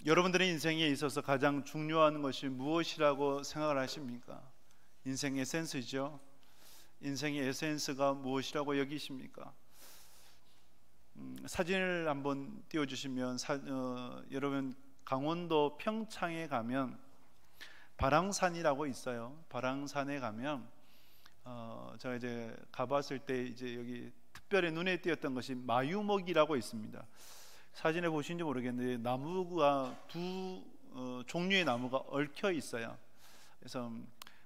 여러분들의 인생에 있어서 가장 중요한 것이 무엇이라고 생각을 하십니까? 인생의 에센스죠. 인생의 에센스가 무엇이라고 여기십니까? 사진을 한번 띄워주시면 여러분 강원도 평창에 가면 발왕산이라고 있어요. 발왕산에 가면 제가 이제 가봤을 때 이제 여기 특별히 눈에 띄었던 것이 마유목이라고 있습니다. 사진에 보시는지 모르겠는데 나무가 두 종류의 나무가 얽혀 있어요. 그래서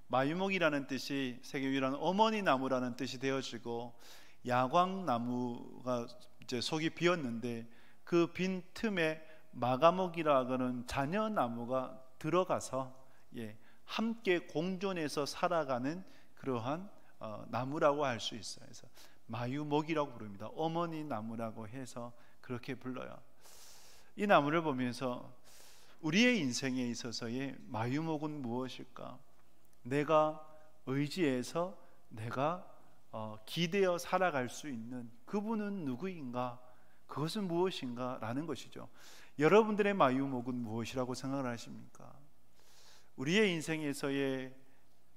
마유목이라는 뜻이 세계 유일한 어머니 나무라는 뜻이 되어지고, 야광나무가 이제 속이 비었는데 그 빈 틈에 마가목이라고 하는 자녀 나무가 들어가서 함께 공존해서 살아가는 그러한 나무라고 할 수 있어요. 그래서 마유목이라고 부릅니다. 어머니 나무라고 해서 그렇게 불러요. 이 나무를 보면서 우리의 인생에 있어서의 마유목은 무엇일까? 내가 의지해서 내가 기대어 살아갈 수 있는 그분은 누구인가? 그것은 무엇인가? 라는 것이죠. 여러분들의 마유목은 무엇이라고 생각을 하십니까? 우리의 인생에서의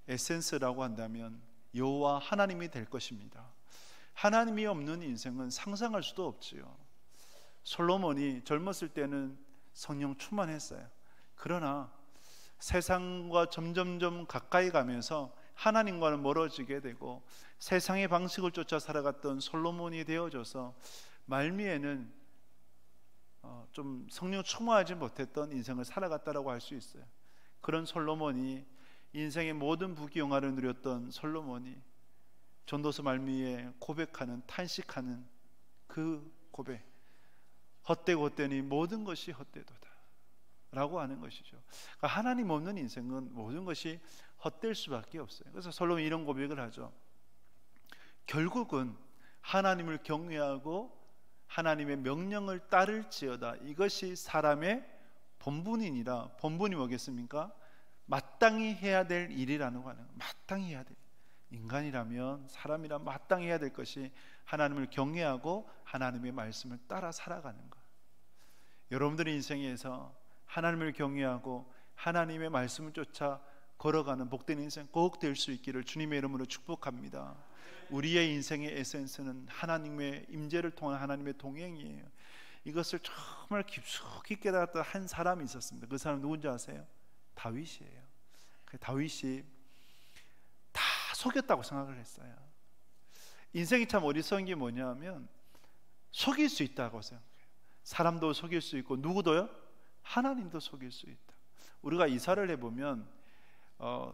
에센스라고 한다면 여호와 하나님이 될 것입니다. 하나님이 없는 인생은 상상할 수도 없지요. 솔로몬이 젊었을 때는 성령 충만했어요. 그러나 세상과 점점점 가까이 가면서 하나님과는 멀어지게 되고 세상의 방식을 쫓아 살아갔던 솔로몬이 되어져서 말미에는 좀 성령 충만하지 못했던 인생을 살아갔다라고 할 수 있어요. 그런 솔로몬이, 인생의 모든 부귀영화를 누렸던 솔로몬이 전도서 말미에 고백하는, 탄식하는 그 고백, 헛되고 헛되니 모든 것이 헛되도다 라고 하는 것이죠. 그러니까 하나님 없는 인생은 모든 것이 헛될 수밖에 없어요. 그래서 솔로몬이 이런 고백을 하죠. 결국은 하나님을 경외하고 하나님의 명령을 따를지어다. 이것이 사람의 본분이니라. 본분이 뭐겠습니까? 마땅히 해야 될 일이라는 거는, 마땅히 해야 될, 인간이라면, 사람이라면 마땅히 해야 될 것이 하나님을 경외하고 하나님의 말씀을 따라 살아가는 것. 여러분들의 인생에서 하나님을 경외하고 하나님의 말씀을 쫓아 걸어가는 복된 인생 꼭 될 수 있기를 주님의 이름으로 축복합니다. 우리의 인생의 에센스는 하나님의 임재를 통한 하나님의 동행이에요. 이것을 정말 깊숙이 깨달았던 한 사람이 있었습니다. 그 사람 누군지 아세요? 다윗이에요. 다윗이 다 속였다고 생각을 했어요. 인생이 참 어리석은 게 뭐냐면 속일 수 있다고 생각해요. 사람도 속일 수 있고 누구도요? 하나님도 속일 수 있다. 우리가 이사를 해보면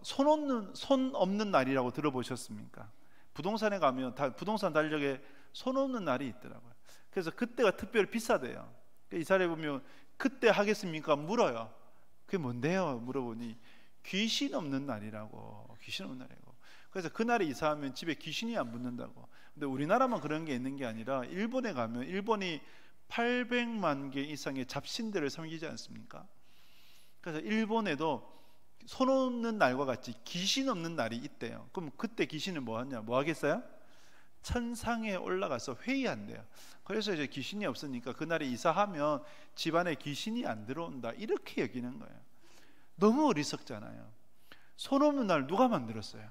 손 없는 날이라고 들어보셨습니까? 부동산에 가면 부동산 달력에 손 없는 날이 있더라고요. 그래서 그때가 특별히 비싸대요. 이사를 해보면 그때 하겠습니까? 물어요. 그게 뭔데요? 물어보니 귀신 없는 날이라고. 귀신 없는 날이고. 그래서 그날에 이사하면 집에 귀신이 안 붙는다고. 근데 우리나라만 그런 게 있는 게 아니라 일본에 가면 일본이 800만 개 이상의 잡신들을 섬기지 않습니까? 그래서 일본에도 손 없는 날과 같이 귀신 없는 날이 있대요. 그럼 그때 귀신은 뭐 하냐? 뭐 하겠어요? 천상에 올라가서 회의한대요. 그래서 이제 귀신이 없으니까 그날에 이사하면 집안에 귀신이 안 들어온다, 이렇게 여기는 거예요. 너무 어리석잖아요. 손 없는 날 누가 만들었어요?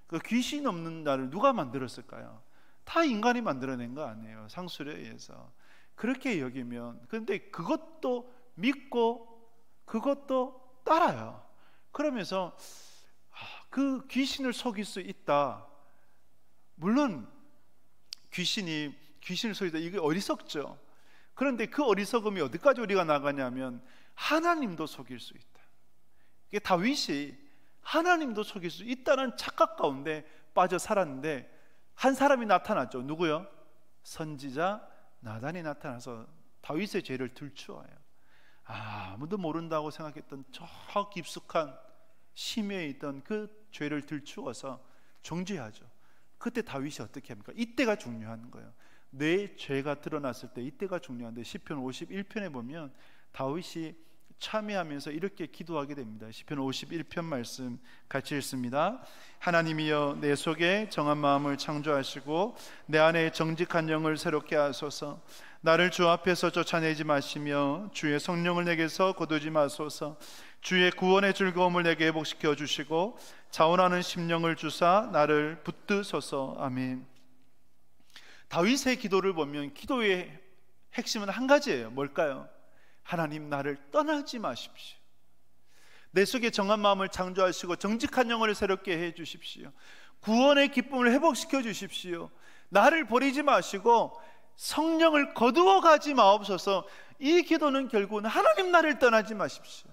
그 귀신 없는 날을 누가 만들었을까요? 다 인간이 만들어낸 거 아니에요. 상술에 의해서. 그렇게 여기면, 그런데 그것도 믿고 그것도 따라요. 그러면서 그 귀신을 속일 수 있다. 물론 귀신을 속이다, 이게 어리석죠. 그런데 그 어리석음이 어디까지 우리가 나가냐면 하나님도 속일 수 있다. 이게 다윗이 하나님도 속일 수 있다는 착각 가운데 빠져 살았는데 한 사람이 나타났죠. 누구요? 선지자 나단이 나타나서 다윗의 죄를 들추어요. 아무도 모른다고 생각했던 저 깊숙한 심해에 있던 그 죄를 들추어서 정죄하죠. 그때 다윗이 어떻게 합니까? 이때가 중요한 거예요. 내 죄가 드러났을 때 이때가 중요한데, 시편 51편에 보면 다윗이 참여하면서 이렇게 기도하게 됩니다. 시편 51편 말씀 같이 읽습니다. 하나님이여 내 속에 정한 마음을 창조하시고 내 안에 정직한 영을 새롭게 하소서. 나를 주 앞에서 쫓아내지 마시며 주의 성령을 내게서 거두지 마소서. 주의 구원의 즐거움을 내게 회복시켜 주시고 자원하는 심령을 주사 나를 붙드소서. 아멘. 다윗의 기도를 보면 기도의 핵심은 한 가지예요. 뭘까요? 하나님 나를 떠나지 마십시오. 내 속에 정한 마음을 창조하시고 정직한 영혼을 새롭게 해 주십시오. 구원의 기쁨을 회복시켜 주십시오. 나를 버리지 마시고 성령을 거두어 가지 마옵소서. 이 기도는 결국은 하나님 나를 떠나지 마십시오.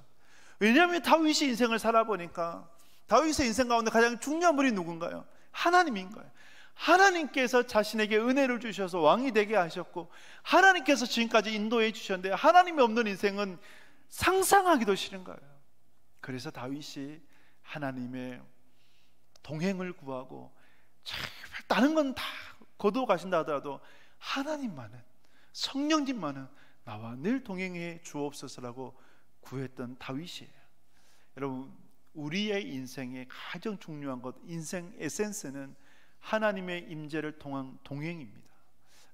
왜냐하면 다윗이 인생을 살아보니까 다윗의 인생 가운데 가장 중요한 분이 누군가요? 하나님인 거예요. 하나님께서 자신에게 은혜를 주셔서 왕이 되게 하셨고 하나님께서 지금까지 인도해 주셨는데 하나님이 없는 인생은 상상하기도 싫은 거예요. 그래서 다윗이 하나님의 동행을 구하고 제발 다른 건 다 거두어 가신다 하더라도 하나님만은, 성령님만은 나와 늘 동행해 주옵소서라고 구했던 다윗이에요. 여러분, 우리의 인생의 가장 중요한 것, 인생 에센스는 하나님의 임재를 통한 동행입니다.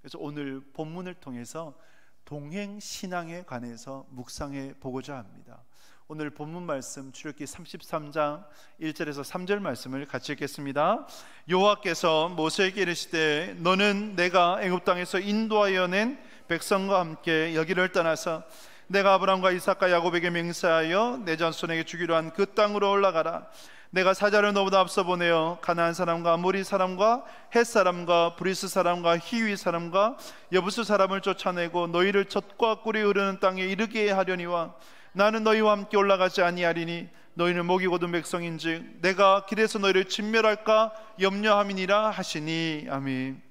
그래서 오늘 본문을 통해서 동행 신앙에 관해서 묵상해 보고자 합니다. 오늘 본문 말씀 출애굽기 33장 1절에서 3절 말씀을 같이 읽겠습니다. 여호와께서 모세에게 이르시되 너는 내가 애굽 땅에서 인도하여 낸 백성과 함께 여기를 떠나서 내가 아브라함과 이삭과 야곱에게 맹세하여 내 자손에게 주기로 한 그 땅으로 올라가라. 내가 사자를 너보다 앞서 보내어 가나안 사람과 아모리 사람과 헷 사람과 브리스 사람과 히위 사람과 여부스 사람을 쫓아내고 너희를 젖과 꿀이 흐르는 땅에 이르게 하려니와 나는 너희와 함께 올라가지 아니하리니 너희는 목이 곧은 백성인즉 내가 길에서 너희를 진멸할까 염려함이니라 하시니. 아멘.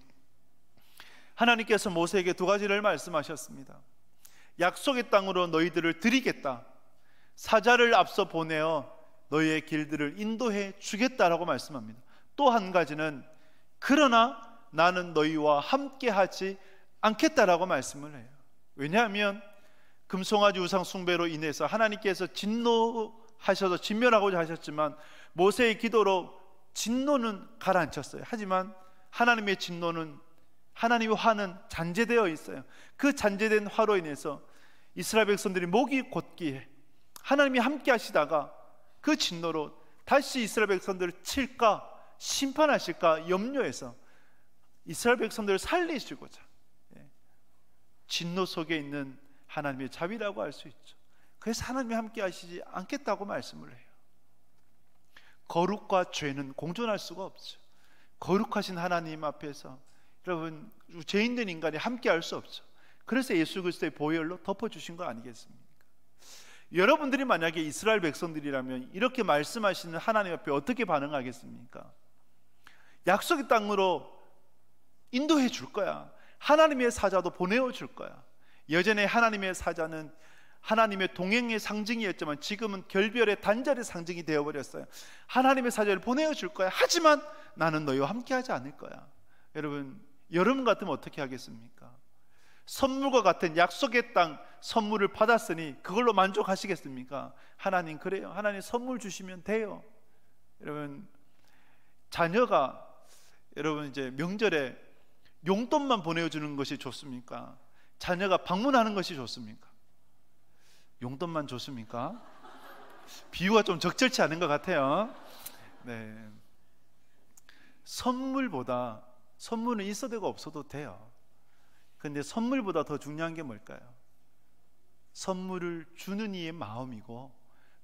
하나님께서 모세에게 두 가지를 말씀하셨습니다. 약속의 땅으로 너희들을 드리겠다. 사자를 앞서 보내어 너희의 길들을 인도해 주겠다라고 말씀합니다. 또 한 가지는 그러나 나는 너희와 함께 하지 않겠다라고 말씀을 해요. 왜냐하면 금송아지 우상 숭배로 인해서 하나님께서 진노하셔서 진멸하고자 하셨지만 모세의 기도로 진노는 가라앉혔어요. 하지만 하나님의 진노는, 하나님의 화는 잔재되어 있어요. 그 잔재된 화로 인해서 이스라엘 백성들이 목이 곧기에 하나님이 함께 하시다가 그 진노로 다시 이스라엘 백성들을 칠까 심판하실까 염려해서 이스라엘 백성들을 살리시고자 진노 속에 있는 하나님의 자비라고 할 수 있죠. 그래서 하나님이 함께 하시지 않겠다고 말씀을 해요. 거룩과 죄는 공존할 수가 없죠. 거룩하신 하나님 앞에서 여러분 죄인된 인간이 함께 할 수 없죠. 그래서 예수 그리스도의 보혈로 덮어주신 거 아니겠습니까? 여러분들이 만약에 이스라엘 백성들이라면 이렇게 말씀하시는 하나님 앞에 어떻게 반응하겠습니까? 약속의 땅으로 인도해 줄 거야. 하나님의 사자도 보내어 줄 거야. 예전에 하나님의 사자는 하나님의 동행의 상징이었지만 지금은 결별의 단절의 상징이 되어버렸어요. 하나님의 사자를 보내어 줄 거야. 하지만 나는 너희와 함께하지 않을 거야. 여러분, 여러분 같으면 어떻게 하겠습니까? 선물과 같은 약속의 땅 선물을 받았으니 그걸로 만족하시겠습니까? 하나님 그래요. 하나님 선물 주시면 돼요. 여러분, 자녀가 여러분 이제 명절에 용돈만 보내주는 것이 좋습니까? 자녀가 방문하는 것이 좋습니까? 용돈만 좋습니까? 비유가 좀 적절치 않은 것 같아요. 네. 선물은 있어도 되고 없어도 돼요. 근데 선물보다 더 중요한 게 뭘까요? 선물을 주는 이의 마음이고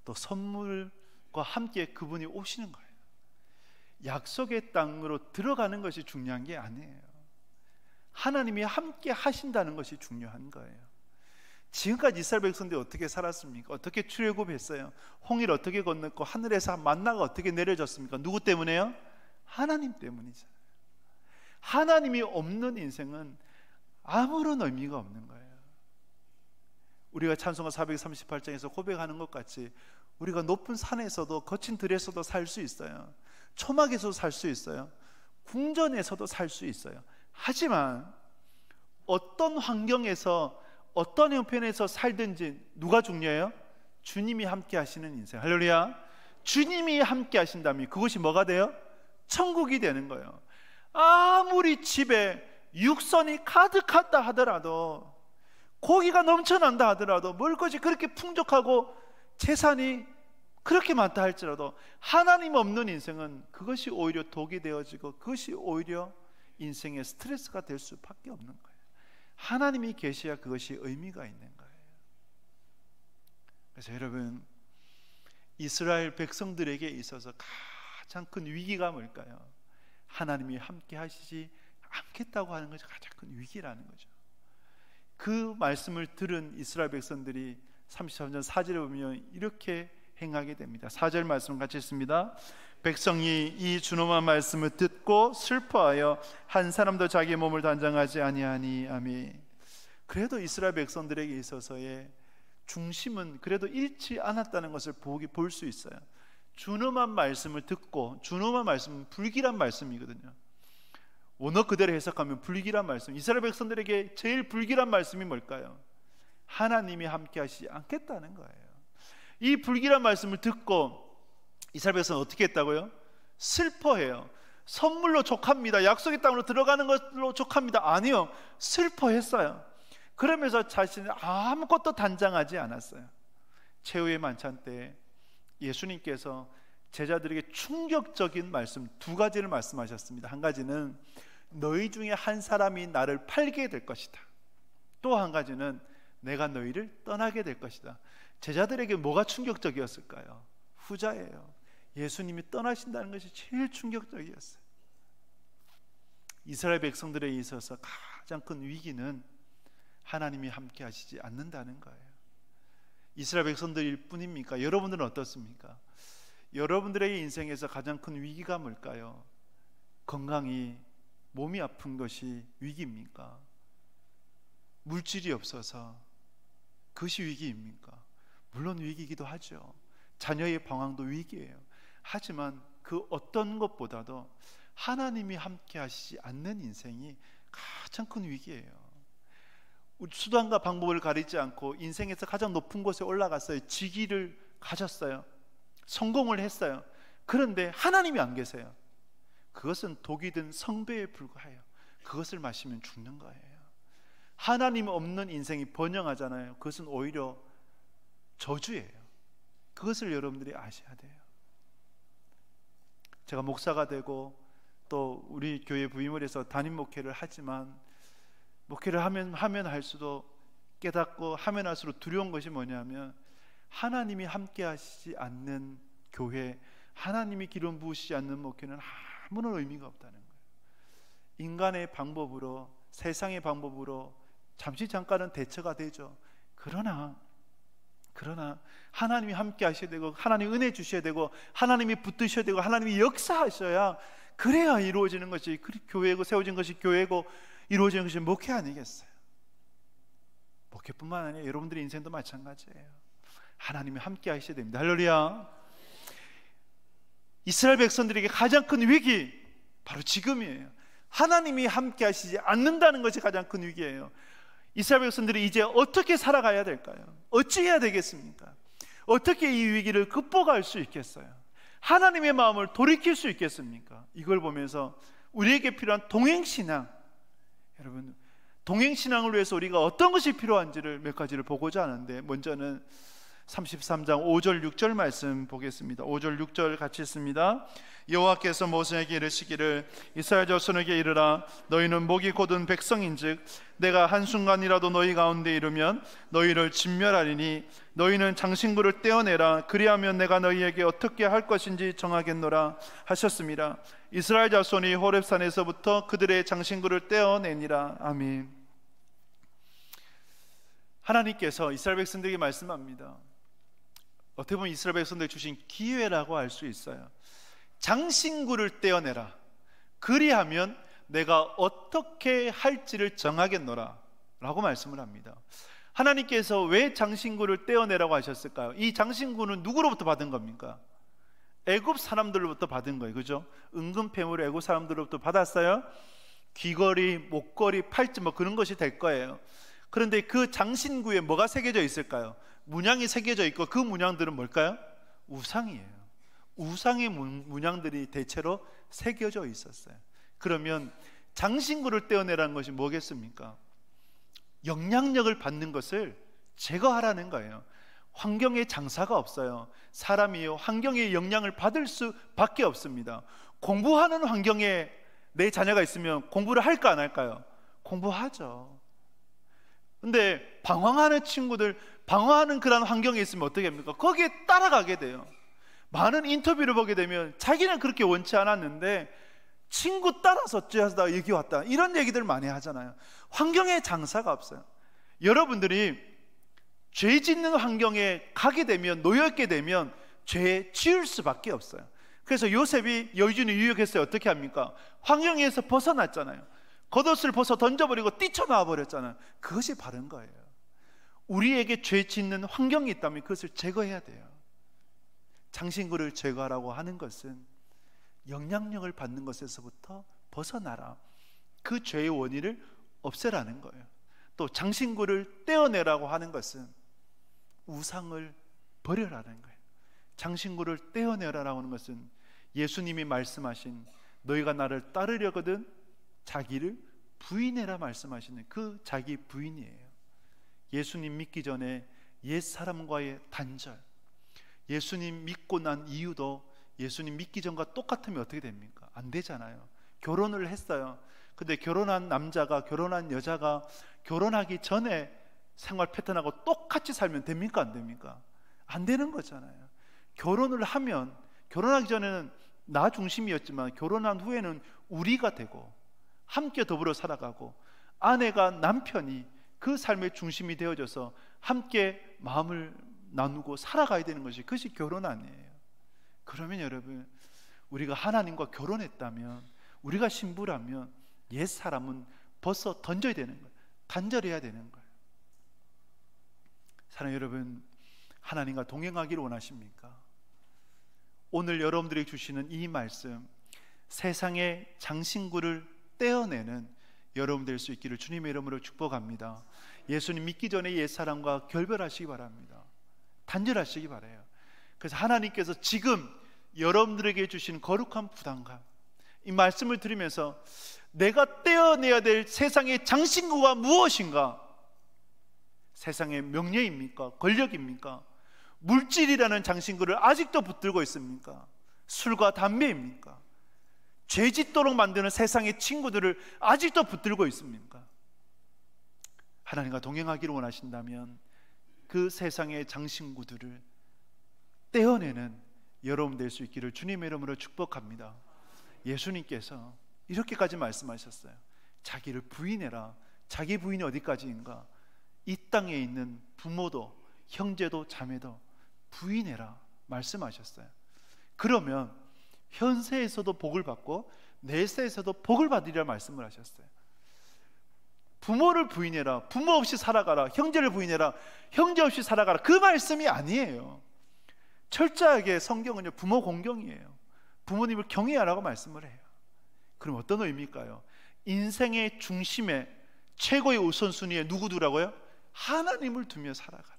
또 선물과 함께 그분이 오시는 거예요. 약속의 땅으로 들어가는 것이 중요한 게 아니에요. 하나님이 함께 하신다는 것이 중요한 거예요. 지금까지 이스라엘 백성들이 어떻게 살았습니까? 어떻게 출애굽했어요? 홍해를 어떻게 건넜고 하늘에서 만나가 어떻게 내려졌습니까? 누구 때문에요? 하나님 때문이잖아요. 하나님이 없는 인생은 아무런 의미가 없는 거예요. 우리가 찬송가 438장에서 고백하는 것 같이 우리가 높은 산에서도 거친 들에서도 살 수 있어요. 초막에서도 살 수 있어요. 궁전에서도 살 수 있어요. 하지만 어떤 환경에서 어떤 형편에서 살든지 누가 중요해요? 주님이 함께 하시는 인생. 할렐루야. 주님이 함께 하신다면 그것이 뭐가 돼요? 천국이 되는 거예요. 아무리 집에 육선이 가득하다 하더라도, 고기가 넘쳐난다 하더라도, 먹을것이 그렇게 풍족하고 재산이 그렇게 많다 할지라도 하나님 없는 인생은 그것이 오히려 독이 되어지고 그것이 오히려 인생의 스트레스가 될 수밖에 없는 거예요. 하나님이 계셔야 그것이 의미가 있는 거예요. 그래서 여러분, 이스라엘 백성들에게 있어서 가장 큰 위기가 뭘까요? 하나님이 함께 하시지 않겠다고 하는 것이 가장 큰 위기라는 거죠. 그 말씀을 들은 이스라엘 백성들이 33절 4절에 보면 이렇게 행하게 됩니다. 4절 말씀 같이 읽습니다. 백성이 이 준엄한 말씀을 듣고 슬퍼하여 한 사람도 자기 몸을 단장하지 아니하니. 아멘. 그래도 이스라엘 백성들에게 있어서의 중심은 그래도 잃지 않았다는 것을 볼 수 있어요. 준엄한 말씀을 듣고, 준엄한 말씀은 불길한 말씀이거든요. 원어 그대로 해석하면 불길한 말씀. 이스라엘 백성들에게 제일 불길한 말씀이 뭘까요? 하나님이 함께 하시지 않겠다는 거예요. 이 불길한 말씀을 듣고 이스라엘 백성은 어떻게 했다고요? 슬퍼해요. 선물로 족합니다. 약속의 땅으로 들어가는 것으로 족합니다. 아니요, 슬퍼했어요. 그러면서 자신은 아무것도 단장하지 않았어요. 최후의 만찬 때 예수님께서 제자들에게 충격적인 말씀 두 가지를 말씀하셨습니다. 한 가지는 너희 중에 한 사람이 나를 팔게 될 것이다. 또 한 가지는 내가 너희를 떠나게 될 것이다. 제자들에게 뭐가 충격적이었을까요? 후자예요. 예수님이 떠나신다는 것이 제일 충격적이었어요. 이스라엘 백성들에 있어서 가장 큰 위기는 하나님이 함께 하시지 않는다는 거예요. 이스라엘 백성들일 뿐입니까? 여러분들은 어떻습니까? 여러분들의 인생에서 가장 큰 위기가 뭘까요? 건강이, 몸이 아픈 것이 위기입니까? 물질이 없어서 그것이 위기입니까? 물론 위기이기도 하죠. 자녀의 방황도 위기예요. 하지만 그 어떤 것보다도 하나님이 함께 하시지 않는 인생이 가장 큰 위기예요. 수단과 방법을 가리지 않고 인생에서 가장 높은 곳에 올라갔어요. 직위를 가졌어요. 성공을 했어요. 그런데 하나님이 안 계세요. 그것은 독이든 성배에 불과해요. 그것을 마시면 죽는 거예요. 하나님 없는 인생이 번영하잖아요. 그것은 오히려 저주예요. 그것을 여러분들이 아셔야 돼요. 제가 목사가 되고 또 우리 교회 부임을 해서 담임 목회를 하지만, 목회를 하면 할수록 깨닫고 하면 할수록 두려운 것이 뭐냐면, 하나님이 함께 하시지 않는 교회, 하나님이 기름 부으시지 않는 목회는 아무런 의미가 없다는 거예요. 인간의 방법으로, 세상의 방법으로 잠깐은 대처가 되죠. 그러나 하나님이 함께 하셔야 되고, 하나님이 은혜 주셔야 되고, 하나님이 붙드셔야 되고, 하나님이 역사하셔야, 그래야 이루어지는 것이 교회고, 세워진 것이 교회고, 이루어지는 것이 목회 아니겠어요? 목회뿐만 아니라 여러분들의 인생도 마찬가지예요. 하나님이 함께 하셔야 됩니다. 할렐루야. 이스라엘 백성들에게 가장 큰 위기, 바로 지금이에요. 하나님이 함께 하시지 않는다는 것이 가장 큰 위기예요. 이스라엘 백성들이 이제 어떻게 살아가야 될까요? 어찌해야 되겠습니까? 어떻게 이 위기를 극복할 수 있겠어요? 하나님의 마음을 돌이킬 수 있겠습니까? 이걸 보면서 우리에게 필요한 동행신앙, 여러분, 동행신앙을 위해서 우리가 어떤 것이 필요한지를 몇 가지를 보고자 하는데, 먼저는 33장 5절 6절 말씀 보겠습니다. 5절 6절 같이 읽습니다. 여호와께서 모세에게 이르시기를 이스라엘 자손에게 이르라. 너희는 목이 곧은 백성인즉 내가 한순간이라도 너희 가운데 이르면 너희를 진멸하리니 너희는 장신구를 떼어내라. 그리하면 내가 너희에게 어떻게 할 것인지 정하겠노라 하셨습니다. 이스라엘 자손이 호렙산에서부터 그들의 장신구를 떼어내니라. 아멘. 하나님께서 이스라엘 백성들에게 말씀합니다. 어떻게 보면 이스라엘 백성들에게 주신 기회라고 할 수 있어요. 장신구를 떼어내라. 그리하면 내가 어떻게 할지를 정하겠노라 라고 말씀을 합니다. 하나님께서 왜 장신구를 떼어내라고 하셨을까요? 이 장신구는 누구로부터 받은 겁니까? 애굽 사람들로부터 받은 거예요. 그죠? 은근패물을 애굽 사람들로부터 받았어요. 귀걸이, 목걸이, 팔찌 뭐 그런 것이 될 거예요. 그런데 그 장신구에 뭐가 새겨져 있을까요? 문양이 새겨져 있고, 그 문양들은 뭘까요? 우상이에요. 우상의 문양들이 대체로 새겨져 있었어요. 그러면 장신구를 떼어내라는 것이 뭐겠습니까? 영향력을 받는 것을 제거하라는 거예요. 환경에 장사가 없어요. 사람이 환경의 영향을 받을 수밖에 없습니다. 공부하는 환경에 내 자녀가 있으면 공부를 할까 안 할까요? 공부하죠. 근데 방황하는 친구들, 방황하는 그런 환경에 있으면 어떻게 합니까? 거기에 따라가게 돼요. 많은 인터뷰를 보게 되면 자기는 그렇게 원치 않았는데 친구 따라서 어쩌다 여기 왔다, 이런 얘기들 많이 하잖아요. 환경에 장사가 없어요. 여러분들이 죄 짓는 환경에 가게 되면, 놓여있게 되면 죄 지을 수밖에 없어요. 그래서 요셉이 여인이 유혹했어요. 어떻게 합니까? 환경에서 벗어났잖아요. 겉옷을 벗어 던져버리고 뛰쳐나와 버렸잖아요. 그것이 바른 거예요. 우리에게 죄 짓는 환경이 있다면 그것을 제거해야 돼요. 장신구를 제거하라고 하는 것은 영향력을 받는 것에서부터 벗어나라, 그 죄의 원인을 없애라는 거예요. 또 장신구를 떼어내라고 하는 것은 우상을 버려라는 거예요. 장신구를 떼어내라라고 하는 것은 예수님이 말씀하신 너희가 나를 따르려거든 자기를 부인해라 말씀하시는 그 자기 부인이에요. 예수님 믿기 전에 옛사람과의 단절, 예수님 믿고 난 이유도 예수님 믿기 전과 똑같으면 어떻게 됩니까? 안 되잖아요. 결혼을 했어요. 근데 결혼한 남자가, 결혼한 여자가 결혼하기 전에 생활 패턴하고 똑같이 살면 됩니까? 안 됩니까? 안 되는 거잖아요. 결혼을 하면, 결혼하기 전에는 나 중심이었지만 결혼한 후에는 우리가 되고 함께 더불어 살아가고, 아내가 남편이 그 삶의 중심이 되어져서 함께 마음을 나누고 살아가야 되는 것이, 그것이 결혼 아니에요. 그러면 여러분, 우리가 하나님과 결혼했다면, 우리가 신부라면 옛사람은 벌써 던져야 되는 거예요. 단절해야 되는 거예요. 사랑하는 여러분, 하나님과 동행하기를 원하십니까? 오늘 여러분들이 주시는 이 말씀, 세상의 장신구를 떼어내는 여러분 될 수 있기를 주님의 이름으로 축복합니다. 예수님 믿기 전에 옛사람과 결별하시기 바랍니다. 단절하시기 바라요. 그래서 하나님께서 지금 여러분들에게 주신 거룩한 부담감, 이 말씀을 들으면서 내가 떼어내야 될 세상의 장신구가 무엇인가? 세상의 명예입니까? 권력입니까? 물질이라는 장신구를 아직도 붙들고 있습니까? 술과 담배입니까? 죄짓도록 만드는 세상의 친구들을 아직도 붙들고 있습니까? 하나님과 동행하기를 원하신다면 그 세상의 장신구들을 떼어내는 여러분 될 수 있기를 주님의 이름으로 축복합니다. 예수님께서 이렇게까지 말씀하셨어요. 자기를 부인해라. 자기 부인이 어디까지인가? 이 땅에 있는 부모도 형제도 자매도 부인해라 말씀하셨어요. 그러면 현세에서도 복을 받고 내세에서도 복을 받으리라 말씀을 하셨어요. 부모를 부인해라, 부모 없이 살아가라. 형제를 부인해라, 형제 없이 살아가라. 그 말씀이 아니에요. 철저하게 성경은요, 부모 공경이에요. 부모님을 경외하라고 말씀을 해요. 그럼 어떤 의미일까요? 인생의 중심에, 최고의 우선순위에 누구 두라고요? 하나님을 두며 살아가라.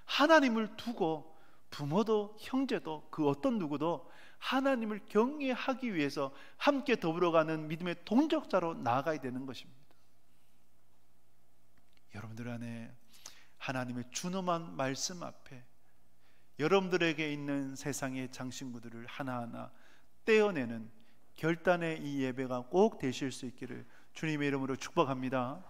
하나님을 두고 부모도 형제도 그 어떤 누구도 하나님을 경외하기 위해서 함께 더불어가는 믿음의 동역자로 나아가야 되는 것입니다. 여러분들 안에 하나님의 준엄한 말씀 앞에 여러분들에게 있는 세상의 장신구들을 하나하나 떼어내는 결단의 이 예배가 꼭 되실 수 있기를 주님의 이름으로 축복합니다.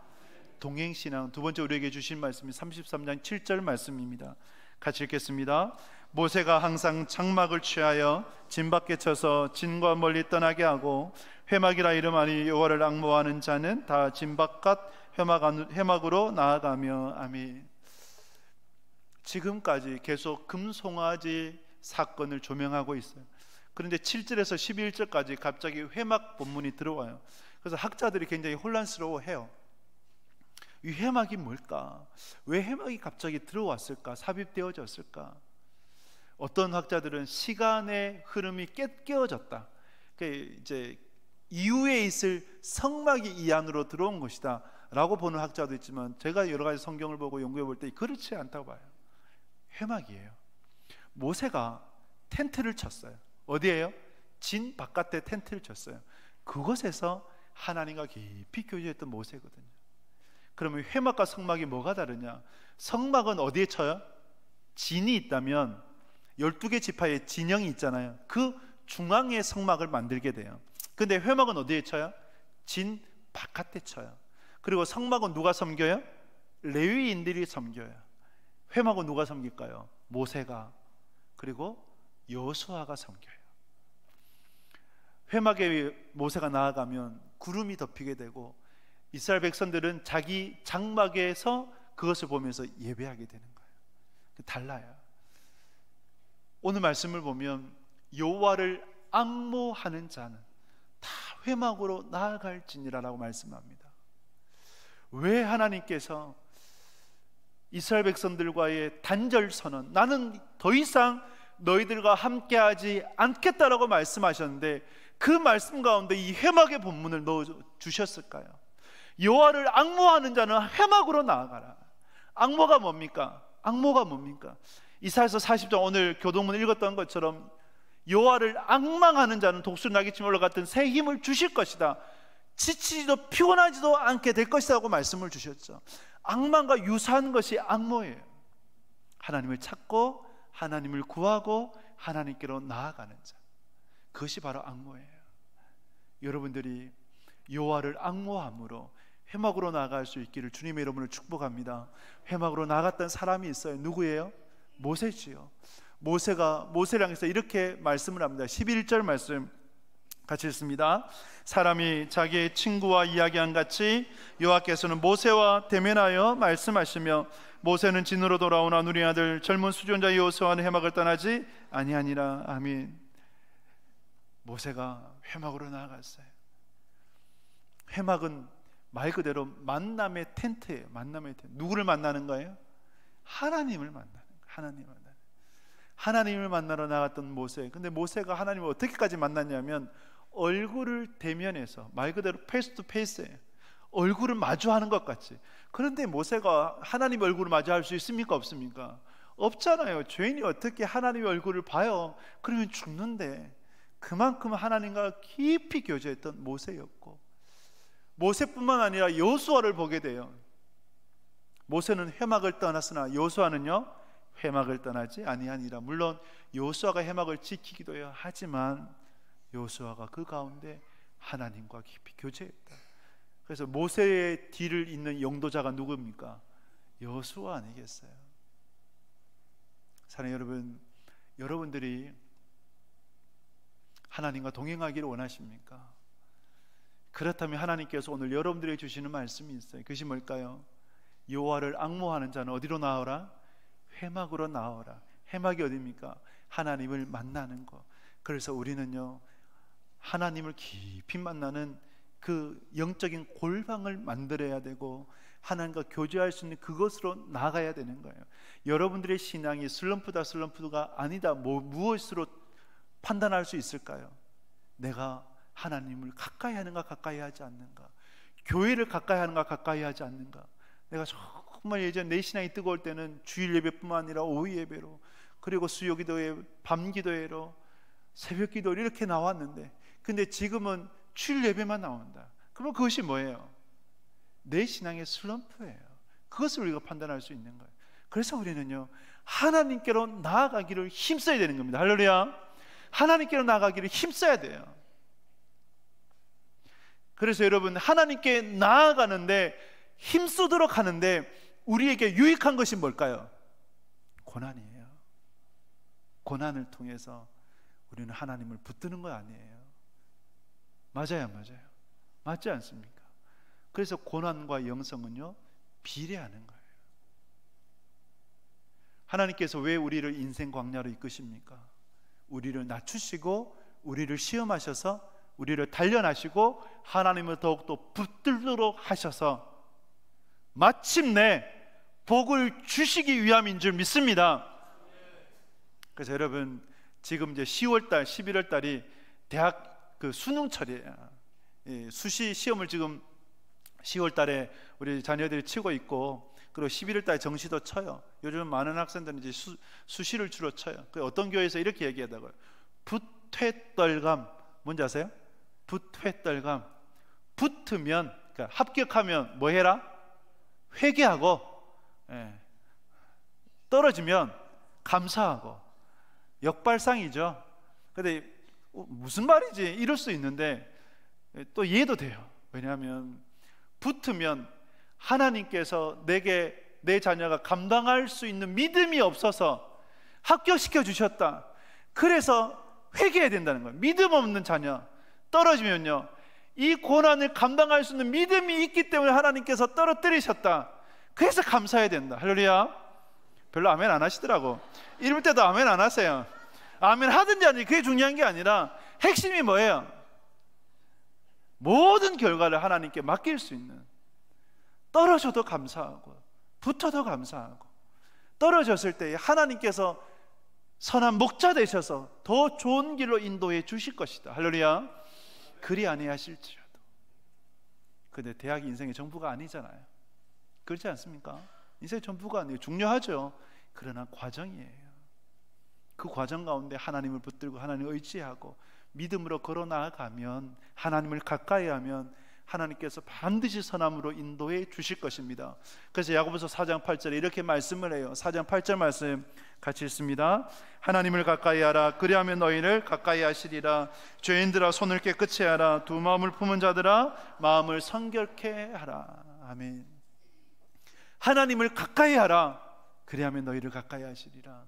동행신앙 두 번째 우리에게 주신 말씀이 33장 7절 말씀입니다. 같이 읽겠습니다. 모세가 항상 장막을 취하여 진 밖에 쳐서 진과 멀리 떠나게 하고 회막이라 이름하니 여호와를 앙모하는 자는 다 진 바깥 회막으로 나아가며. 아멘. 지금까지 계속 금송아지 사건을 조명하고 있어요. 그런데 7절에서 11절까지 갑자기 회막 본문이 들어와요. 그래서 학자들이 굉장히 혼란스러워해요. 이 회막이 뭘까? 왜 회막이 갑자기 들어왔을까? 삽입되어졌을까? 어떤 학자들은 시간의 흐름이 깨어졌다. 이제 이후에 있을 성막이 이 안으로 들어온 것이다 라고 보는 학자도 있지만 제가 여러 가지 성경을 보고 연구해 볼 때 그렇지 않다고 봐요. 회막이에요. 모세가 텐트를 쳤어요. 어디에요? 진 바깥에 텐트를 쳤어요. 그곳에서 하나님과 깊이 교제했던 모세거든요. 그러면 회막과 성막이 뭐가 다르냐? 성막은 어디에 쳐요? 진이 있다면 12개 지파의 진영이 있잖아요. 그 중앙에 성막을 만들게 돼요. 근데 회막은 어디에 쳐요? 진 바깥에 쳐요. 그리고 성막은 누가 섬겨요? 레위인들이 섬겨요. 회막은 누가 섬길까요? 모세가, 그리고 여호수아가 섬겨요. 회막에 모세가 나아가면 구름이 덮이게 되고 이스라엘 백성들은 자기 장막에서 그것을 보면서 예배하게 되는 거예요. 달라요. 오늘 말씀을 보면 여호와를 앙모하는 자는 다 회막으로 나아갈지니라라고 말씀합니다. 왜 하나님께서 이스라엘 백성들과의 단절 선언, 나는 더 이상 너희들과 함께하지 않겠다라고 말씀하셨는데 그 말씀 가운데 이 회막의 본문을 넣어 주셨을까요? 여호와를 앙모하는 자는 회막으로 나아가라. 앙모가 뭡니까? 앙모가 뭡니까? 이사야서 40장 오늘 교동문 읽었던 것처럼 여호와를 앙망하는 자는 독수리 날개치며 올라갔던 새 힘을 주실 것이다. 지치지도 피곤하지도 않게 될 것이라고 말씀을 주셨죠. 앙망과 유사한 것이 앙모예요. 하나님을 찾고 하나님을 구하고 하나님께로 나아가는 자, 그것이 바로 앙모예요. 여러분들이 여호와를 앙모함으로 회막으로 나아갈 수 있기를 주님의 이름으로 축복합니다. 회막으로 나갔던 사람이 있어요. 누구예요? 모세지요. 모세가 모세를 향해서 이렇게 말씀을 합니다. 11절 말씀 같이 읽습니다. 사람이 자기의 친구와 이야기한 같이 여호와께서는 모세와 대면하여 말씀하시며 모세는 진으로 돌아오나 눈의 아들 젊은 수존자 여호수아는 회막을 떠나지 아니하니라. 아멘. 모세가 회막으로 나아갔어요. 회막은 말 그대로 만남의 텐트예요. 만남의 텐트. 누구를 만나는 거예요? 하나님을 만나는 거예요. 하나님을 만나러 나갔던 모세. 근데 모세가 하나님을 어떻게까지 만났냐면 얼굴을 대면해서, 말 그대로 페이스 투 페이스예요. 얼굴을 마주하는 것 같이. 그런데 모세가 하나님의 얼굴을 마주할 수 있습니까? 없습니까? 없잖아요. 죄인이 어떻게 하나님의 얼굴을 봐요? 그러면 죽는데. 그만큼 하나님과 깊이 교제했던 모세였고, 모세뿐만 아니라 여호수아를 보게 돼요. 모세는 회막을 떠났으나 여호수아는요 회막을 떠나지 아니하니라. 물론 여호수아가 회막을 지키기도 해요. 하지만 여호수아가 그 가운데 하나님과 깊이 교제했다. 그래서 모세의 뒤를 잇는 영도자가 누굽니까? 여호수아 아니겠어요? 사랑하는 여러분, 여러분들이 하나님과 동행하기를 원하십니까? 그렇다면 하나님께서 오늘 여러분들에게 주시는 말씀이 있어요. 그것이 뭘까요? 여호와를 앙모하는 자는 어디로 나오라? 회막으로 나오라. 회막이 어디입니까? 하나님을 만나는 것. 그래서 우리는요 하나님을 깊이 만나는 그 영적인 골방을 만들어야 되고 하나님과 교제할 수 있는 그것으로 나가야 되는 거예요. 여러분들의 신앙이 슬럼프가 아니다. 무엇으로 판단할 수 있을까요? 내가 하나님을 가까이 하는가 가까이 하지 않는가, 교회를 가까이 하는가 가까이 하지 않는가. 내가 정말 예전 내 신앙이 뜨거울 때는 주일 예배뿐만 아니라 오후 예배로, 그리고 수요 기도회, 밤 기도회로, 새벽 기도 이렇게 나왔는데, 근데 지금은 주일 예배만 나온다. 그럼 그것이 뭐예요? 내 신앙의 슬럼프예요. 그것을 우리가 판단할 수 있는 거예요. 그래서 우리는요 하나님께로 나아가기를 힘써야 되는 겁니다. 할렐루야. 하나님께로 나아가기를 힘써야 돼요. 그래서 여러분, 하나님께 나아가는데 힘쓰도록 하는데 우리에게 유익한 것이 뭘까요? 고난이에요. 고난을 통해서 우리는 하나님을 붙드는 거 아니에요. 맞아요, 맞아요. 맞지 않습니까? 그래서 고난과 영성은요 비례하는 거예요. 하나님께서 왜 우리를 인생 광야로 이끄십니까? 우리를 낮추시고 우리를 시험하셔서 우리를 단련하시고 하나님을 더욱더 붙들도록 하셔서 마침내 복을 주시기 위함인 줄 믿습니다. 그래서 여러분, 지금 이제 10월달, 11월달이 대학 수능철이에요. 수시 시험을 지금 10월 달에 우리 자녀들이 치고 있고, 그리고 11월 달에 정시도 쳐요. 요즘 많은 학생들은 이제 수시를 주로 쳐요. 그 어떤 교회에서 이렇게 얘기하다고요. 붙회떨감, 뭔지 아세요? 붙회떨감. 붙으면, 그러니까 합격하면 뭐 해라? 회개하고, 떨어지면 감사하고. 역발상이죠. 근데 무슨 말이지? 이럴 수 있는데 또 이해도 돼요. 왜냐하면 붙으면 하나님께서 내게 내 자녀가 감당할 수 있는 믿음이 없어서 합격시켜 주셨다. 그래서 회개해야 된다는 거예요. 믿음 없는 자녀 떨어지면요, 이 고난을 감당할 수 있는 믿음이 있기 때문에 하나님께서 떨어뜨리셨다. 그래서 감사해야 된다. 할렐루야. 별로 아멘 안 하시더라고. 이럴 때도 아멘 안 하세요. 아멘 하든지 아니든지 그게 중요한 게 아니라 핵심이 뭐예요? 모든 결과를 하나님께 맡길 수 있는, 떨어져도 감사하고 붙어도 감사하고, 떨어졌을 때 하나님께서 선한 목자 되셔서 더 좋은 길로 인도해 주실 것이다. 할렐루야. 그리 아니하실지라도. 근데 대학이 인생의 전부가 아니잖아요. 그렇지 않습니까? 인생의 전부가 아니에요. 중요하죠. 그러나 과정이에요. 그 과정 가운데 하나님을 붙들고 하나님을 의지하고 믿음으로 걸어 나아가면, 하나님을 가까이 하면 하나님께서 반드시 선함으로 인도해 주실 것입니다. 그래서 야고보서 4장 8절에 이렇게 말씀을 해요. 4장 8절 말씀 같이 읽습니다. 하나님을 가까이 하라. 그리하면 너희를 가까이 하시리라. 죄인들아 손을 깨끗이 하라. 두 마음을 품은 자들아 마음을 성결케 하라. 아멘. 하나님을 가까이 하라. 그리하면 너희를 가까이 하시리라.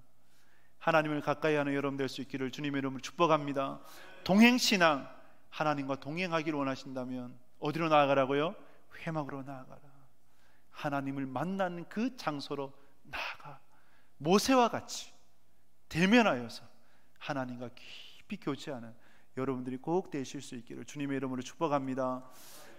하나님을 가까이 하는 여러분 될 수 있기를 주님의 이름으로 축복합니다. 동행신앙, 하나님과 동행하기를 원하신다면 어디로 나아가라고요? 회막으로 나아가라. 하나님을 만나는 그 장소로 나아가 모세와 같이 대면하여서 하나님과 깊이 교제하는 여러분들이 꼭 되실 수 있기를 주님의 이름으로 축복합니다.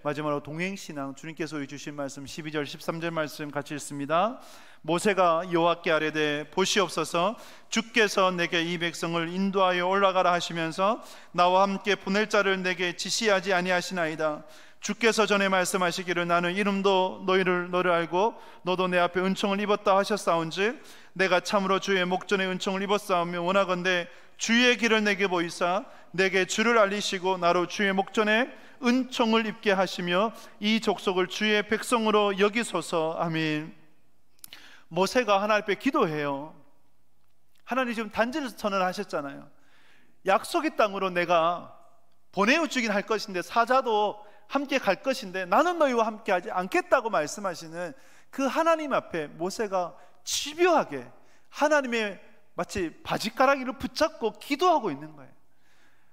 마지막으로 동행신앙, 주님께서 주신 말씀 12절 13절 말씀 같이 읽습니다. 모세가 여호와께 아뢰되 보시옵소서, 주께서 내게 이 백성을 인도하여 올라가라 하시면서 나와 함께 보낼 자를 내게 지시하지 아니하시나이다. 주께서 전에 말씀하시기를 나는 이름도 너를 알고 너도 내 앞에 은총을 입었다 하셨사온즉 내가 참으로 주의 목전에 은총을 입었사오며 원하건대 주의 길을 내게 보이사 내게 주를 알리시고 나로 주의 목전에 은총을 입게 하시며 이 족속을 주의 백성으로 여기소서. 아멘. 모세가 하나님 앞에 기도해요. 하나님 지금 단지를 선언하셨잖아요. 약속의 땅으로 내가 보내어 주긴 할 것인데 사자도 함께 갈 것인데 나는 너희와 함께 하지 않겠다고 말씀하시는 그 하나님 앞에 모세가 집요하게 하나님의 마치 바지가랑이를 붙잡고 기도하고 있는 거예요.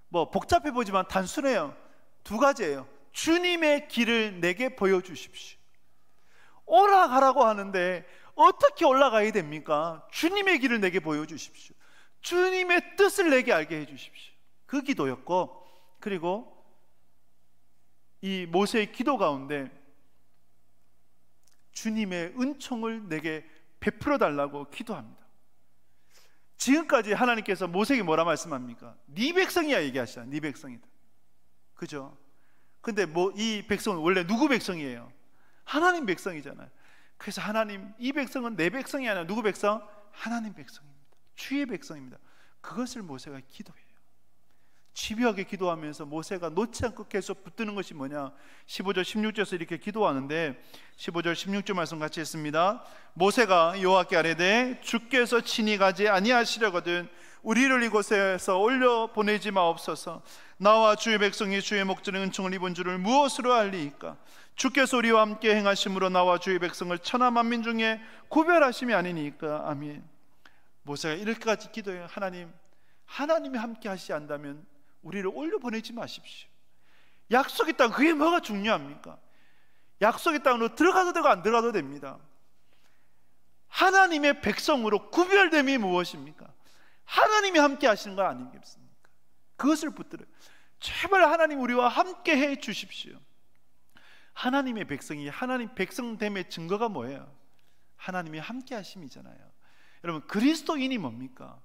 뭐 복잡해 보지만 단순해요. 두 가지예요. 주님의 길을 내게 보여주십시오. 올라가라고 하는데 어떻게 올라가야 됩니까? 주님의 길을 내게 보여주십시오. 주님의 뜻을 내게 알게 해주십시오. 그 기도였고, 그리고 이 모세의 기도 가운데 주님의 은총을 내게 베풀어 달라고 기도합니다. 지금까지 하나님께서 모세에게 뭐라 말씀합니까? 네 백성이야 얘기하시잖아요. 네 백성이다. 그죠? 근데 이 백성은 원래 누구 백성이에요? 하나님 백성이잖아요. 그래서 하나님, 이 백성은 내 백성이 아니라 누구 백성? 하나님 백성입니다. 주의 백성입니다. 그것을 모세가 기도해요. 집요하게 기도하면서 모세가 놓지 않고 계속 붙드는 것이 뭐냐? 15절 16절에서 이렇게 기도하는데 15절 16절 말씀 같이 했습니다. 모세가 여호와께 아뢰되 주께서 친히 가지 아니하시려거든 우리를 이곳에서 올려 보내지 마옵소서. 나와 주의 백성이 주의 목전에 은총을 입은 줄을 무엇으로 알리이까? 주께서 우리와 함께 행하심으로 나와 주의 백성을 천하 만민 중에 구별하심이 아니니까. 아멘. 모세가 이렇게까지 기도해요. 하나님이 함께 하시지 않다면 우리를 올려 보내지 마십시오. 약속의 땅, 그게 뭐가 중요합니까? 약속의 땅으로 들어가도 되고 안 들어가도 됩니다. 하나님의 백성으로 구별됨이 무엇입니까? 하나님이 함께 하시는 거 아니겠습니까? 그것을 붙들어요. 제발 하나님 우리와 함께 해 주십시오. 하나님의 백성이 하나님 백성됨의 증거가 뭐예요? 하나님이 함께 하심이잖아요. 여러분, 그리스도인이 뭡니까?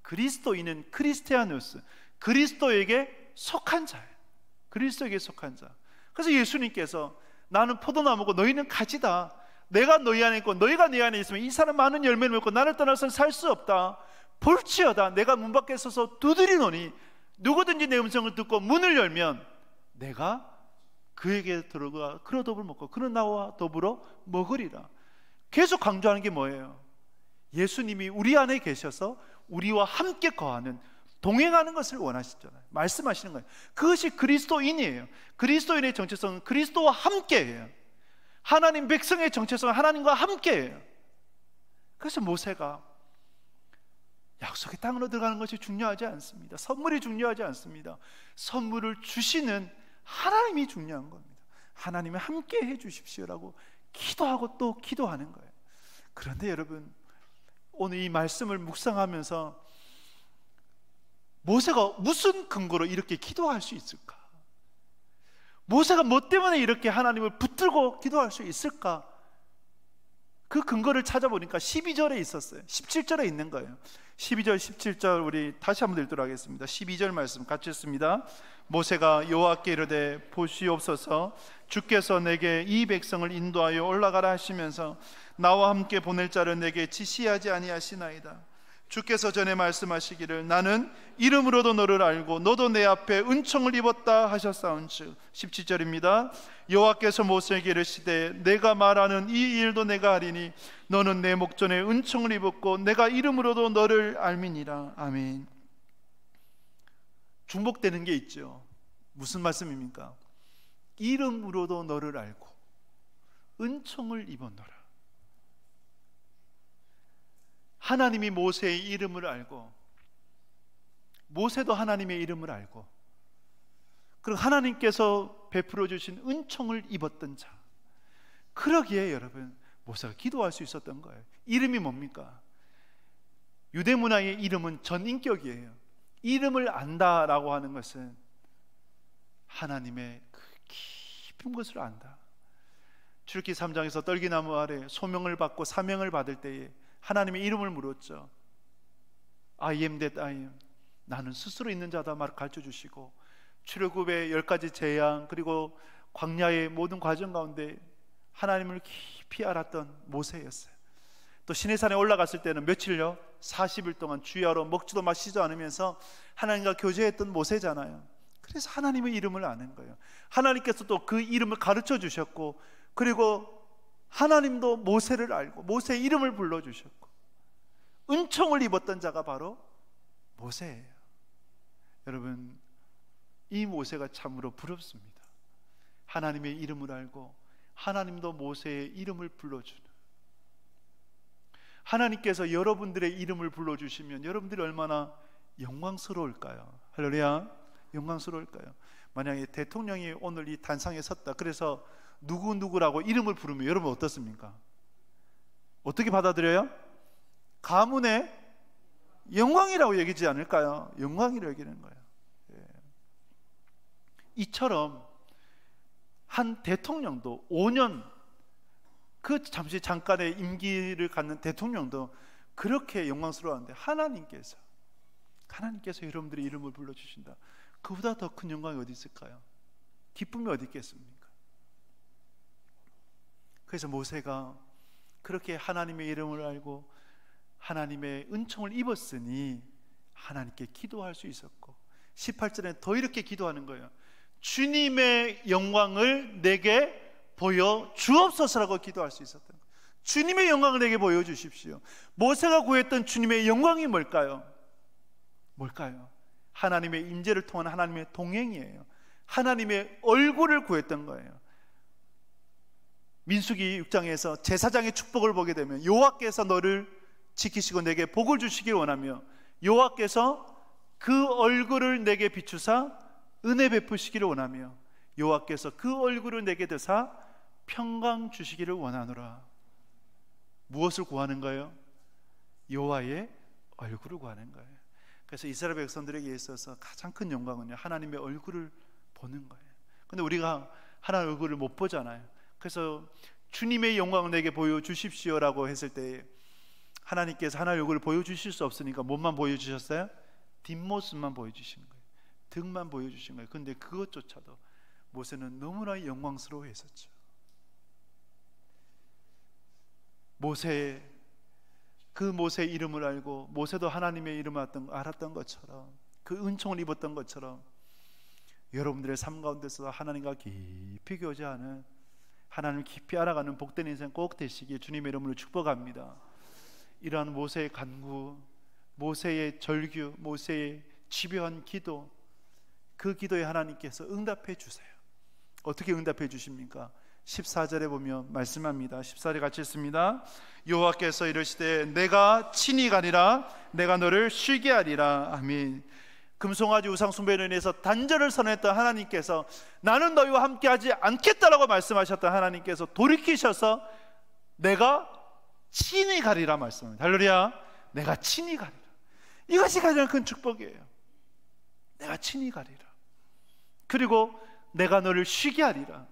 그리스도인은 크리스티아누스, 그리스도에게 속한 자예요. 그리스도에게 속한 자. 그래서 예수님께서 나는 포도나무고 너희는 가지다. 내가 너희 안에 있고 너희가 내 안에 있으면 이 사람 많은 열매를 맺고 나를 떠나서는 살 수 없다. 볼지어다 내가 문 밖에 서서 두드리노니 누구든지 내 음성을 듣고 문을 열면 내가 그에게 들어가 그로 더불어 먹고 그는 나와 더불어 먹으리라. 계속 강조하는 게 뭐예요? 예수님이 우리 안에 계셔서 우리와 함께 거하는, 동행하는 것을 원하시잖아요. 말씀하시는 거예요. 그것이 그리스도인이에요. 그리스도인의 정체성은 그리스도와 함께해요. 하나님 백성의 정체성은 하나님과 함께해요. 그래서 모세가 약속의 땅으로 들어가는 것이 중요하지 않습니다. 선물이 중요하지 않습니다. 선물을 주시는 하나님이 중요한 겁니다. 하나님이 함께 해 주십시오라고 기도하고 또 기도하는 거예요. 그런데 여러분, 오늘 이 말씀을 묵상하면서 모세가 무슨 근거로 이렇게 기도할 수 있을까? 모세가 뭐 때문에 이렇게 하나님을 붙들고 기도할 수 있을까? 그 근거를 찾아보니까 12절에 있었어요. 17절에 있는 거예요. 12절 17절 우리 다시 한번 읽도록 하겠습니다. 12절 말씀 같이 읽습니다. 모세가 여호와께 이르되 보시옵소서 주께서 내게 이 백성을 인도하여 올라가라 하시면서 나와 함께 보낼 자를 내게 지시하지 아니하시나이다. 주께서 전에 말씀하시기를 나는 이름으로도 너를 알고 너도 내 앞에 은총을 입었다 하셨사온즉. 17절입니다. 여호와께서 모세에게 이르시되 내가 말하는 이 일도 내가 하리니 너는 내 목전에 은총을 입었고 내가 이름으로도 너를 알미니라. 아멘. 중복되는 게 있죠. 무슨 말씀입니까? 이름으로도 너를 알고 은총을 입었노라. 하나님이 모세의 이름을 알고 모세도 하나님의 이름을 알고 그리고 하나님께서 베풀어 주신 은총을 입었던 자, 그러기에 여러분 모세가 기도할 수 있었던 거예요. 이름이 뭡니까? 유대 문화의 이름은 전인격이에요. 이름을 안다라고 하는 것은 하나님의 그 깊은 것을 안다. 출애굽기 3장에서 떨기나무 아래 소명을 받고 사명을 받을 때에 하나님의 이름을 물었죠. I am that I am. 나는 스스로 있는 자다 말을 가르쳐 주시고, 출애굽의 10가지 재앙 그리고 광야의 모든 과정 가운데 하나님을 깊이 알았던 모세였어요. 또 시내산에 올라갔을 때는 며칠요? 40일 동안 주야로 먹지도 마시지도 않으면서 하나님과 교제했던 모세잖아요. 그래서 하나님의 이름을 아는 거예요. 하나님께서 또 그 이름을 가르쳐 주셨고, 그리고 하나님도 모세를 알고 모세의 이름을 불러주셨고 은총을 입었던 자가 바로 모세예요. 여러분, 이 모세가 참으로 부럽습니다. 하나님의 이름을 알고 하나님도 모세의 이름을 불러주는, 하나님께서 여러분들의 이름을 불러주시면 여러분들이 얼마나 영광스러울까요? 할렐루야, 영광스러울까요? 만약에 대통령이 오늘 이 단상에 섰다, 그래서 누구누구라고 이름을 부르면 여러분 어떻습니까? 어떻게 받아들여요? 가문의 영광이라고 여기지 않을까요? 영광이라고 여기는 거예요. 예. 이처럼 한 대통령도 5년 그 잠깐의 임기를 갖는 대통령도 그렇게 영광스러워하는데 하나님께서 여러분들의 이름을 불러주신다. 그보다 더 큰 영광이 어디 있을까요? 기쁨이 어디 있겠습니까? 그래서 모세가 그렇게 하나님의 이름을 알고 하나님의 은총을 입었으니 하나님께 기도할 수 있었고, 18절에 더 이렇게 기도하는 거예요. 주님의 영광을 내게 보여 주옵소서라고 기도할 수 있었던 거예요. 주님의 영광을 내게 보여주십시오. 모세가 구했던 주님의 영광이 뭘까요? 하나님의 임재를 통한 하나님의 동행이에요. 하나님의 얼굴을 구했던 거예요. 민수기 6장에서 제사장의 축복을 보게 되면 여호와께서 너를 지키시고 내게 복을 주시길 원하며 여호와께서 그 얼굴을 내게 비추사 은혜 베푸시기를 원하며 여호와께서 그 얼굴을 내게 드사 평강 주시기를 원하노라. 무엇을 구하는 거예요? 여호와의 얼굴을 구하는 거예요. 그래서 이스라엘 백성들에게 있어서 가장 큰 영광은요, 하나님의 얼굴을 보는 거예요. 근데 우리가 하나님 얼굴을 못 보잖아요. 그래서 주님의 영광을 내게 보여주십시오라고 했을 때 하나님께서 하나님의 얼굴을 보여주실 수 없으니까 뭐만 보여주셨어요? 뒷모습만 보여주신 거예요. 등만 보여주신 거예요. 그런데 그것조차도 모세는 너무나 영광스러워 했었죠. 모세의 이름을 알고 모세도 하나님의 이름을 알았던 것처럼, 그 은총을 입었던 것처럼 여러분들의 삶 가운데서 하나님과 깊이 교제하는, 하나님을 깊이 알아가는 복된 인생 꼭 되시길 주님의 이름으로 축복합니다. 이러한 모세의 간구, 모세의 절규, 모세의 집요한 기도, 그 기도에 하나님께서 응답해 주세요. 어떻게 응답해 주십니까? 14절에 보면 말씀합니다. 14절 같이 읽습니다. 여호와께서 이르시되 내가 친히 가리라, 내가 너를 쉬게 하리라. 아멘. 금송아지 우상 숭배로 인해서 단절을 선언했던 하나님께서 나는 너희와 함께하지 않겠다라고 말씀하셨던 하나님께서 돌이키셔서 내가 친히 가리라 말씀합니다. 할렐루야. 내가 친히 가리라. 이것이 가장 큰 축복이에요. 내가 친히 가리라. 그리고 내가 너를 쉬게 하리라.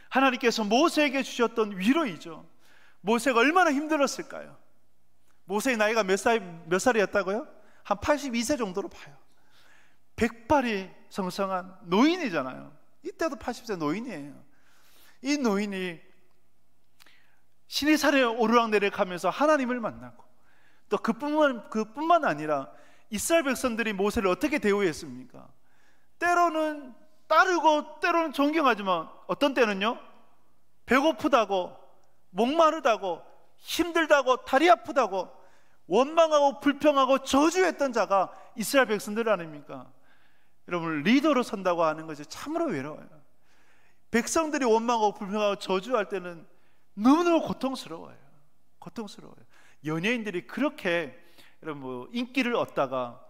하나님께서 모세에게 주셨던 위로이죠. 모세가 얼마나 힘들었을까요? 모세의 나이가 몇 살이었다고요? 한 82세 정도로 봐요. 백발이 성성한 노인이잖아요. 이때도 80세 노인이에요. 이 노인이 시내산에 오르락내리락하면서 하나님을 만나고, 또 그뿐만 아니라 이스라엘 백성들이 모세를 어떻게 대우했습니까? 때로는 따르고 때로는 존경하지만 어떤 때는요, 배고프다고, 목마르다고, 힘들다고, 다리 아프다고 원망하고 불평하고 저주했던 자가 이스라엘 백성들 아닙니까? 여러분, 리더로 선다고 하는 것이 참으로 외로워요. 백성들이 원망하고 불평하고 저주할 때는 너무너무 고통스러워요. 연예인들이 그렇게 여러분 인기를 얻다가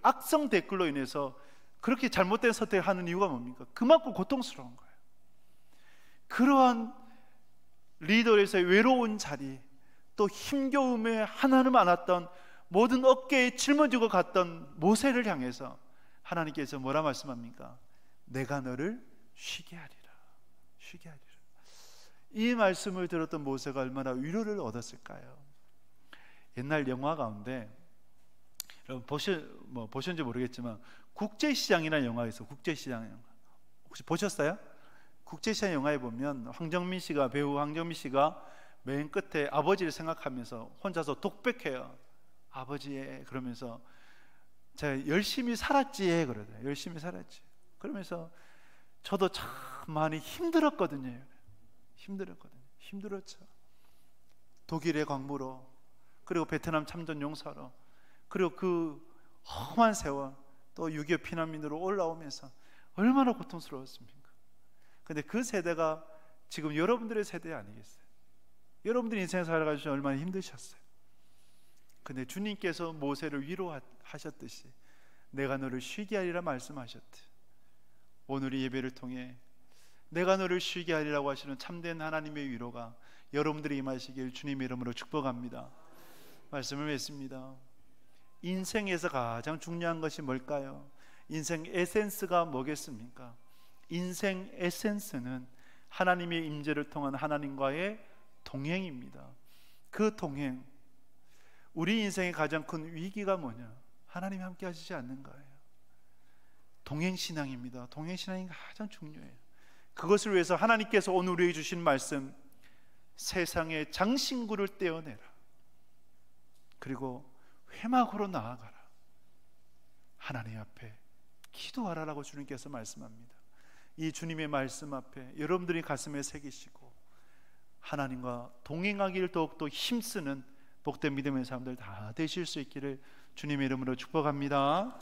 악성 댓글로 인해서 그렇게 잘못된 선택을 하는 이유가 뭡니까? 그만큼 고통스러운 거예요. 그러한 리더에서의 외로운 자리, 또 힘겨움에 하나도 많았던, 모든 어깨에 짊어지고 갔던 모세를 향해서 하나님께서 뭐라 말씀합니까? 내가 너를 쉬게 하리라. 이 말씀을 들었던 모세가 얼마나 위로를 얻었을까요? 옛날 영화 가운데, 여러분 보셨는지 모르겠지만 국제시장이라는 영화가 있어요. 국제시장 영화 혹시 보셨어요? 국제시장 영화에 보면 배우 황정민 씨가 맨 끝에 아버지를 생각하면서 혼자서 독백해요. 아버지에, 그러면서 제가 열심히 살았지 그러더라고요. 열심히 살았지. 그러면서 저도 참 많이 힘들었거든요. 힘들었죠. 독일의 광부로, 그리고 베트남 참전 용사로, 그리고 그 험한 세월, 또 6.25 피난민으로 올라오면서 얼마나 고통스러웠습니까? 근데 그 세대가 지금 여러분들의 세대 아니겠어요? 여러분들이 인생 살아가시면 얼마나 힘드셨어요. 근데 주님께서 모세를 위로하셨듯이 내가 너를 쉬게 하리라 말씀하셨듯, 오늘 이 예배를 통해 내가 너를 쉬게 하리라고 하시는 참된 하나님의 위로가 여러분들이 임하시길 주님의 이름으로 축복합니다. 말씀을 맺습니다. 인생에서 가장 중요한 것이 뭘까요? 인생 에센스가 뭐겠습니까? 인생 에센스는 하나님의 임재를 통한 하나님과의 동행입니다. 그 동행, 우리 인생의 가장 큰 위기가 뭐냐? 하나님이 함께 하시지 않는 거예요. 동행신앙입니다. 동행신앙이 가장 중요해요. 그것을 위해서 하나님께서 오늘 우리에게 주신 말씀, 세상의 장신구를 떼어내라, 그리고 회막으로 나아가라, 하나님 앞에 기도하라라고 주님께서 말씀합니다. 이 주님의 말씀 앞에 여러분들이 가슴에 새기시고 하나님과 동행하기를 더욱더 힘쓰는 복된 믿음의 사람들 다 되실 수 있기를 주님의 이름으로 축복합니다.